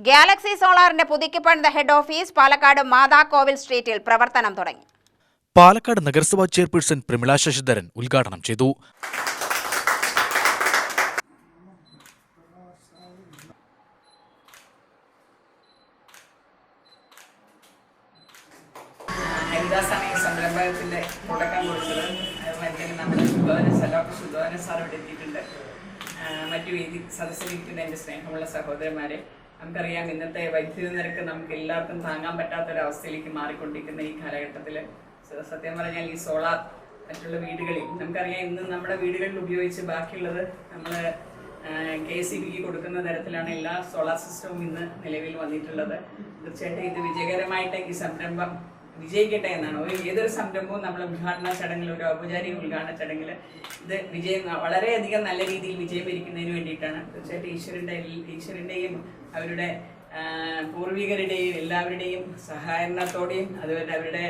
Galaxy സോളാറിന്റെ പുതുക്കിപ്പണിത head office Palakkad മാതാക്കോവിൽ സ്ട്രീറ്റിൽ പ്രവർത്തനം തുടങ്ങി. പാലക്കാട് നഗരസഭാ ചെയർപേഴ്സൺ പ്രമിള ശശിധരൻ ഉദ്ഘാടനം ചെയ്തു. ഹരിതാസമയ സംരംഭത്തിന്റെ തുടക്കം കുറിച്ചത് അതുപോലെ നമ്മുടെ ശുദ്ധോധന സാർ ഇവിടെ എത്തിയിട്ടുണ്ട്. മറ്റു വേദി സദസ്സിലിരിക്കുന്ന എൻ്റെ സ്നേഹമുള്ള സഹോദരന്മാരെ, നമുക്കറിയാം ഇന്നത്തെ വൈദ്യുതി നിരക്ക് നമുക്ക് എല്ലാവർക്കും താങ്ങാൻ പറ്റാത്തൊരവസ്ഥയിലേക്ക് മാറിക്കൊണ്ടിരിക്കുന്ന ഈ കാലഘട്ടത്തിൽ സത്യം പറഞ്ഞാൽ ഈ സോളാർ മറ്റുള്ള വീടുകളിൽ നമുക്കറിയാം ഇന്ന് നമ്മുടെ വീടുകളിൽ ഉപയോഗിച്ച് ബാക്കിയുള്ളത് നമ്മൾ KCBക്ക് കൊടുക്കുന്ന തരത്തിലാണ് എല്ലാ സോളാർ സിസ്റ്റവും ഇന്ന് നിലവിൽ വന്നിട്ടുള്ളത്. തീർച്ചയായിട്ടും ഇത് വിജയകരമായിട്ട് ഈ സംരംഭം വിജയിക്കട്ടെ എന്നാണ്. ഏതൊരു സംരംഭവും നമ്മൾ ഉദ്ഘാടന ചടങ്ങിൽ, ഒരു ഔപചാരിക ഉദ്ഘാടന ചടങ്ങിൽ ഇത് വളരെയധികം നല്ല രീതിയിൽ വിജയം വരിക്കുന്നതിന് വേണ്ടിയിട്ടാണ്. തീർച്ചയായിട്ടും ഈശ്വരൻ്റെയും അവരുടെ പൂർവികരുടെയും എല്ലാവരുടെയും സഹായത്തോടെയും അതുപോലെ അവരുടെ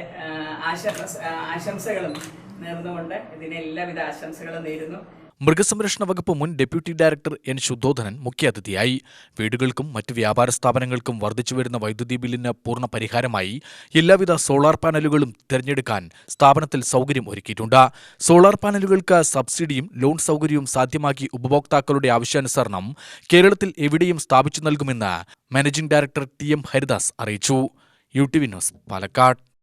ആശംസകളും നേർന്നുകൊണ്ട് ഇതിന് എല്ലാവിധ ആശംസകളും നേരുന്നു. മൃഗസംരക്ഷണ വകുപ്പ് മുൻ ഡെപ്യൂട്ടി ഡയറക്ടർ N. ശുദ്ധോധനൻ മുഖ്യാതിഥിയായി. വീടുകൾക്കും മറ്റ് വ്യാപാര സ്ഥാപനങ്ങൾക്കും വർദ്ധിച്ചുവരുന്ന വൈദ്യുതി ബില്ലിന് പൂർണ്ണ പരിഹാരമായി എല്ലാവിധ സോളാർ പാനലുകളും തിരഞ്ഞെടുക്കാൻ സ്ഥാപനത്തിൽ സൗകര്യം ഒരുക്കിയിട്ടുണ്ട്. സോളാർ പാനലുകൾക്ക് സബ്സിഡിയും ലോൺ സൗകര്യവും സാധ്യമാക്കി ഉപഭോക്താക്കളുടെ ആവശ്യാനുസരണം കേരളത്തിൽ എവിടെയും സ്ഥാപിച്ചു നൽകുമെന്ന് മാനേജിംഗ് ഡയറക്ടർ TM ഹരിദാസ് അറിയിച്ചു. UTV news, Palakkad.